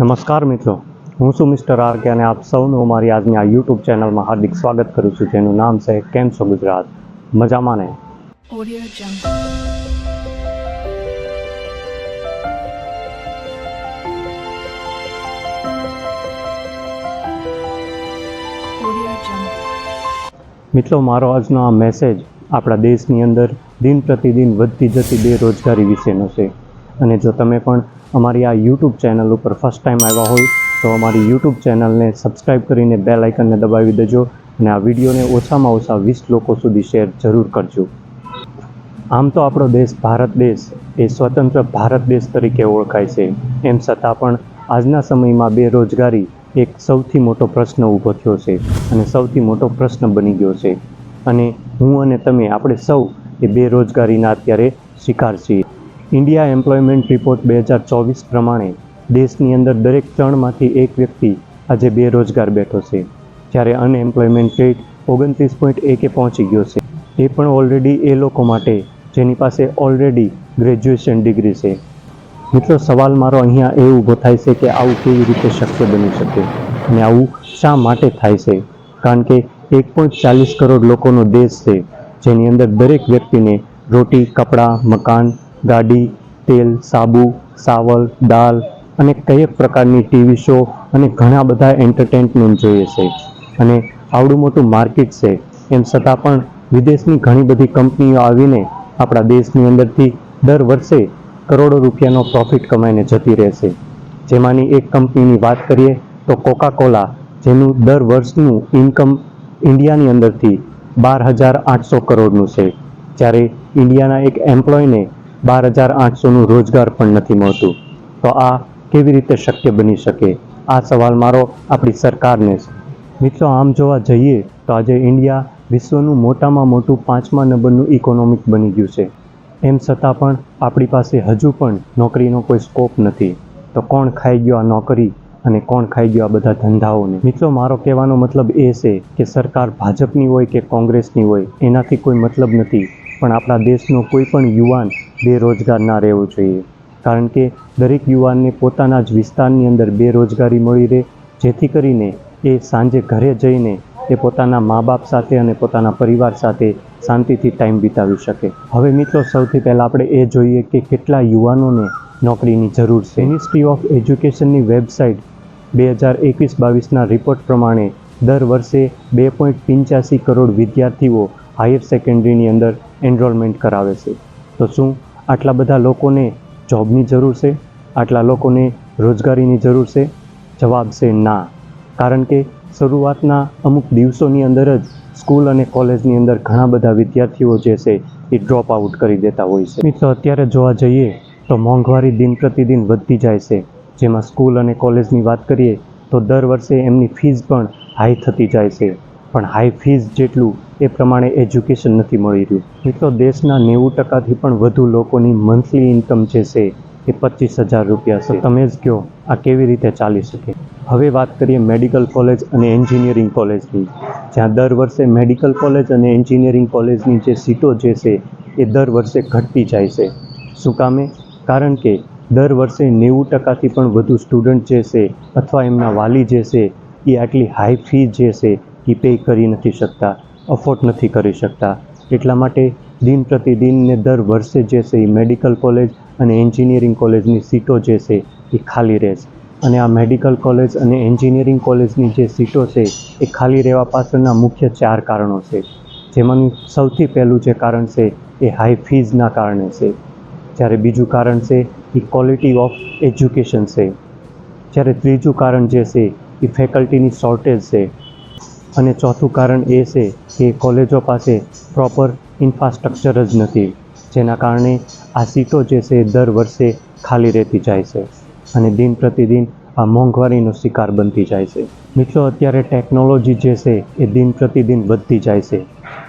નમસ્કાર મિત્રો, હું છું મિસ્ટર આર કે અને આપ સૌનું અમારી આજની આ યુટ્યુબ ચેનલમાં હાર્દિક સ્વાગત કરું છું, જેનું નામ છે કેમ છો ગુજરાત, મજામાં ને? Audio Jungle. Audio Jungle. મિત્રો, મારો આજનો આ મેસેજ આપણા દેશની અંદર દિન પ્રતિદિન વધતી જતી બેરોજગારી વિશેનો છે. અને જો તમે પણ અમારી આ યુટ્યુબ ચેનલ ઉપર ફર્સ્ટ ટાઈમ આવ્યા હોય તો અમારી યુટ્યુબ ચેનલને સબસ્ક્રાઈબ કરીને બેલ આઇકનને દબાવી દેજો અને આ વિડીયોને ઓછામાં ઓછા 20 લોકો સુધી શેર જરૂર કરજો. આમ તો આપણો દેશ ભારત દેશ એ સ્વતંત્ર ભારત દેશ તરીકે ઓળખાય છે. એમ છતાં પણ આજના સમયમાં બેરોજગારી એક સૌથી મોટો પ્રશ્ન ઊભો થયો છે અને સૌથી મોટો પ્રશ્ન બની ગયો છે. અને હું અને તમે આપણે સૌ એ બેરોજગારીના અત્યારે શિકાર છીએ. ઇન્ડિયા એમ્પ્લોયમેન્ટ રિપોર્ટ 2024 પ્રમાણે દેશની અંદર દરેક 3માંથી 1 વ્યક્તિ આજે બેરોજગાર બેઠો છે, જ્યારે અનએમ્પ્લોયમેન્ટ રેટ 29.1 પહોંચી ગયો છે. એ પણ ઓલરેડી એ લોકો માટે જેની પાસે ઓલરેડી ગ્રેજ્યુએશન ડિગ્રી છે. મિત્રો, સવાલ મારો અહીંયા એ ઊભો થાય છે કે આવું કેવી રીતે શક્ય બની શકે અને આવું શા માટે થાય છે? કારણ કે 1.40 કરોડ લોકોનો દેશ છે, જેની અંદર દરેક વ્યક્તિને રોટી, કપડાં, મકાન, ગાડી, તેલ, સાબુ, સાવલ, દાળ અને કયેક પ્રકારની ટીવી શો અને ઘણા બધા એન્ટરટેનમેન્ટ જોઈએ છે. અને આવડું મોટું માર્કેટ છે, એમ છતાં પણ વિદેશની ઘણી બધી કંપનીઓ આવીને આપણા દેશની અંદરથી દર વર્ષે કરોડો રૂપિયાનો પ્રોફિટ કમાઈને જતી રહેશે. જેમાંની એક કંપનીની વાત કરીએ તો કોકા-કોલા, જેનું દર વર્ષનું ઇન્કમ ઇન્ડિયાની અંદરથી 12,800 કરોડનું છે, જ્યારે ઇન્ડિયાના એક એમ્પ્લોયને 12,800નું રોજગાર પણ નથી મળતું. તો આ કેવી રીતે શક્ય બની શકે? આ સવાલ મારો આપણી સરકારને છે. મિત્રો, આમ જોવા જઈએ તો આજે ઇન્ડિયા વિશ્વનું મોટામાં મોટું 5મા નંબરનું ઇકોનોમિક બની ગયું છે. એમ છતાં પણ આપણી પાસે હજુ પણ નોકરીનો કોઈ સ્કોપ નથી. તો કોણ ખાઈ ગયો આ નોકરી અને કોણ ખાઈ ગયો આ બધા ધંધાઓને? મિત્રો, મારો કહેવાનો મતલબ એ છે કે સરકાર ભાજપની હોય કે કોંગ્રેસની હોય એનાથી કોઈ મતલબ નથી, પણ આપણા દેશનો કોઈ પણ યુવાન બેરોજગાર ના રહેવો જોઈએ. કારણ કે દરેક યુવાનને પોતાના જ વિસ્તારની અંદર બેરોજગારી મળી રહે, જેથી કરીને એ સાંજે ઘરે જઈને એ પોતાના મા બાપ સાથે અને પોતાના પરિવાર સાથે શાંતિથી ટાઈમ વિતાવી શકે. હવે મિત્રો, સૌથી પહેલાં આપણે એ જોઈએ કે કેટલા યુવાનોને નોકરીની જરૂર છે. મિનિસ્ટ્રી ઓફ એજ્યુકેશનની વેબસાઇટ 2021-22ના રિપોર્ટ પ્રમાણે દર વર્ષે 2.85 કરોડ વિદ્યાર્થીઓ હાયર સેકન્ડરીની અંદર એનરોલમેન્ટ કરાવે છે. તો શું આટલા બધા લોકોને જોબની જરૂર છે? આટલા લોકોને રોજગારીની જરૂર છે? જવાબ છે ના. કારણ કે શરૂઆતના અમુક દિવસોની અંદર જ સ્કૂલ અને કોલેજની અંદર ઘણા બધા વિદ્યાર્થીઓ જે છે એ ડ્રોપ આઉટ કરી દેતા હોય છે. મિત્રો, અત્યારે જોવા જઈએ તો મોંઘવારી દિન પ્રતિદિન વધતી જાય છે. જેમાં સ્કૂલ અને કોલેજની વાત કરીએ તો દર વર્ષે એમની ફીસ પણ હાઈ થતી જાય છે, પણ હાઈ ફીસ જેટલું એ પ્રમાણે એજ્યુકેશન નથી મળી રહ્યું. મિત્રો, દેશના 90%થી પણ વધુ લોકોની મંથલી ઇન્કમ જે છે એ 25,000 રૂપિયા છે. તમે જ કહો આ કેવી રીતે ચાલી શકે? હવે વાત કરીએ મેડિકલ કોલેજ અને એન્જિનિયરિંગ કોલેજની, જ્યાં દર વર્ષે મેડિકલ કોલેજ અને એન્જિનિયરિંગ કોલેજની જે સીટો જે છે એ દર વર્ષે ઘટતી જાય છે. શું કામે? કારણ કે દર વર્ષે 90%થી પણ વધુ સ્ટુડન્ટ જે છે અથવા એમના વાલી જે છે એ આટલી હાઈ ફી જે છે એ પે કરી નથી શકતા, અફોર્ડ નથી કરી શકતા. એટલા માટે દિન પ્રતિદિન ને દર વર્ષે જે છે એ મેડિકલ કોલેજ અને એન્જિનિયરિંગ કોલેજની સીટો જે છે એ ખાલી રહે છે. અને આ મેડિકલ કોલેજ અને એન્જિનિયરિંગ કોલેજની જે સીટો છે એ ખાલી રહેવા પાછળના મુખ્ય 4 કારણો છે. જેમાંનું સૌથી પહેલું જે કારણ છે એ હાઈ ફીઝના કારણે છે. જ્યારે બીજું કારણ છે એ ક્વોલિટી ઓફ એજ્યુકેશન છે. જ્યારે ત્રીજું કારણ જે છે એ ફેકલ્ટીની શોર્ટેજ છે. અને ચોથું કારણ એ છે કે કોલેજો પાસે પ્રોપર ઇન્ફ્રાસ્ટ્રક્ચર જ નથી, જેના કારણે આ સીટો જે છે એ દર વર્ષે ખાલી રહેતી જાય છે અને દિન પ્રતિદિન આ મોંઘવારીનો શિકાર બનતી જાય છે. મિત્રો, અત્યારે ટેકનોલોજી જે છે એ દિન પ્રતિદિન વધતી જાય છે,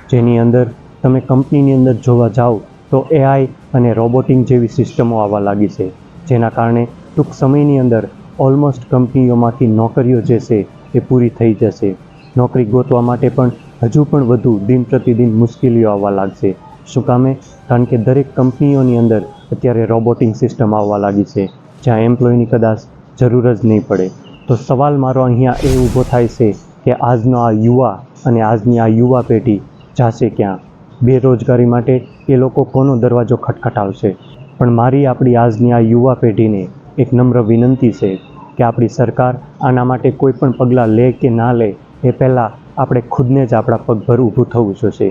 જેની અંદર તમે કંપનીની અંદર જોવા જાઓ તો AI અને રોબોટિંગ જેવી સિસ્ટમો આવવા લાગી છે, જેના કારણે ટૂંક સમયની અંદર ઓલમોસ્ટ કંપનીઓમાંથી નોકરીઓ જે છે એ પૂરી થઈ જશે. નોકરી ગોતવા માટે પણ હજુ પણ વધુ દિન પ્રતિદિન મુશ્કેલીઓ આવવા લાગશે. શું કામે? કારણ કે દરેક કંપનીઓની અંદર અત્યારે રોબોટિંગ સિસ્ટમ આવવા લાગી છે, જ્યાં એમ્પ્લોયની કદાચ જરૂર જ નહીં પડે. તો સવાલ મારો અહીંયા એ ઊભો થાય છે કે આજનો આ યુવા અને આજની આ યુવા પેઢી જાશે ક્યાં? બેરોજગારી માટે એ લોકો કોનો દરવાજો ખટખટાવશે? પણ મારી આપણી આજની આ યુવા પેઢીને એક નમ્ર વિનંતી છે કે આપણી સરકાર આના માટે કોઈ પણ પગલાં લે કે ના લે એ પહેલાં આપણે ખુદને જ આપણા પગભર ઊભું થવું જોશે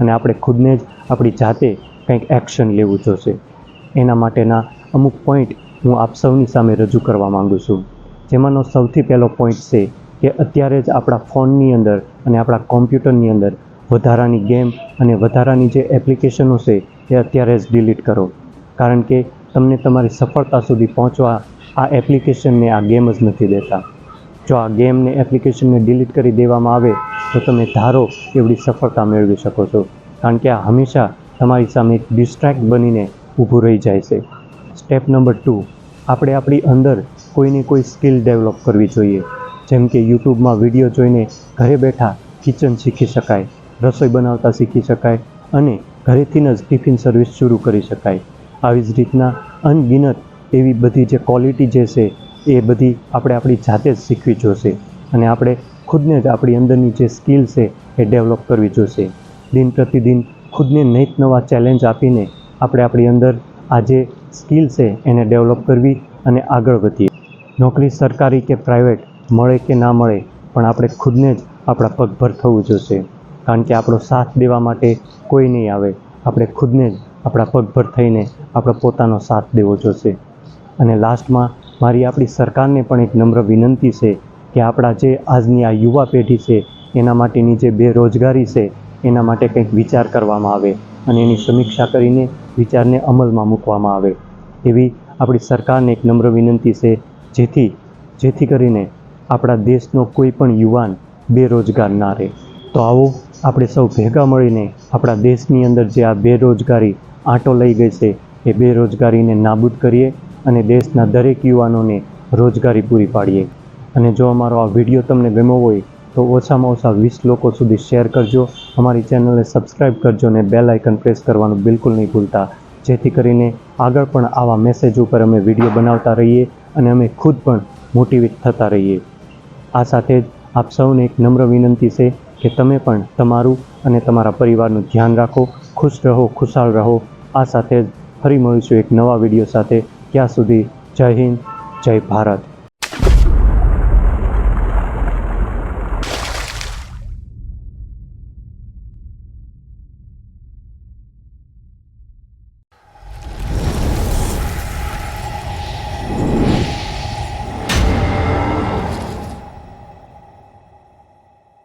અને આપણે ખુદને જ આપણી જાતે કંઈક એક્શન લેવું જોશે. એના માટેના અમુક પોઈન્ટ હું આપ સૌની સામે રજૂ કરવા માગું છું. જેમાંનો સૌથી પહેલો પોઈન્ટ છે કે અત્યારે જ આપણા ફોનની અંદર અને આપણા કોમ્પ્યુટરની અંદર વધારાની ગેમ અને વધારાની જે એપ્લિકેશનો છે એ અત્યારે જ ડિલીટ કરો. કારણ કે તમને તમારી સફળતા સુધી પહોંચવા આ એપ્લિકેશનને આ ગેમ જ નથી દેતા. જો આ ગેમને એપ્લિકેશનને ડિલીટ કરી દેવામાં આવે તો તમે ધારો એવડી સફળતા મેળવી શકો છો. કારણ કે આ હંમેશા તમારી સામે એક ડિસ્ટ્રેક્ટ બનીને ઊભું રહી જાય છે. સ્ટેપ નંબર 2, આપણે આપણી અંદર કોઈને કોઈ સ્કિલ ડેવલપ કરવી જોઈએ. જેમ કે યુટ્યુબમાં વિડીયો જોઈને ઘરે બેઠા કિચન શીખી શકાય, રસોઈ બનાવતા શીખી શકાય અને ઘરેથી જ ટિફિન સર્વિસ શરૂ કરી શકાય. આવી જ રીતના અનગિનત એવી બધી જે ક્વોલિટી જે છે એ બધી આપણે આપણી જાતે જ શીખવી જોશે અને આપણે ખુદને જ આપણી અંદરની જે સ્કિલ છે એ ડેવલપ કરવી જોશે. દિન પ્રતિદિન ખુદને નવીન નવા ચેલેન્જ આપીને આપણે આપણી અંદર આ જે સ્કિલ છે એને ડેવલપ કરવી અને આગળ વધીએ. નોકરી સરકારી કે પ્રાઇવેટ મળે કે ના મળે પણ આપણે ખુદને જ આપણા પગભર થવું જોશે. કારણ કે આપણો સાથ દેવા માટે કોઈ નહીં આવે. આપણે ખુદને જ આપણા પગભર થઈને આપણો પોતાનો સાથ દેવો જોશે. અને લાસ્ટમાં મારી આપણી સરકારને પણ એક નમ્ર વિનંતી છે કે આપણા જે આજની આ યુવા પેઢી છે એના માટેની જે બેરોજગારી છે એના માટે કંઈક વિચાર કરવામાં આવે અને એની સમીક્ષા કરીને વિચારને અમલમાં મૂકવામાં આવે. એવી આપણી સરકારને એક નમ્ર વિનંતી છે જેથી કરીને આપણા દેશનો કોઈ પણ યુવાન બેરોજગાર ના રહે. તો આવો આપણે સૌ ભેગા મળીને આપણા દેશની અંદર જે આ બેરોજગારી આંટો લઈ ગઈ છે એ બેરોજગારીને નાબૂદ કરીએ અને દેશના દરેક યુવાનોને રોજગારી પૂરી પાડીએ. અને જો અમારો આ વિડીયો તમને ગમ્યો હોય તો ઓછામાં ઓછા 20 લોકો સુધી શેર કરજો. અમારી ચેનલને સબસ્ક્રાઈબ કરજો અને બેલ આઇકન પ્રેસ કરવાનું બિલકુલ નહીં ભૂલતા, જેથી કરીને આગળ પણ આવા મેસેજ ઉપર અમે વિડીયો બનાવતા રહીએ અને અમે ખુદ પણ મોટિવેટ થતા રહીએ. આ સાથે જ આપ સૌને એક નમ્ર વિનંતી છે કે તમે પણ તમારું અને તમારા પરિવારનું ધ્યાન રાખો, ખુશ રહો, ખુશાલ રહો. આ સાથે જ ફરી મળીશું એક નવા વિડીયો સાથે. ત્યાં સુધી જય હિન્દ, જય ભારત.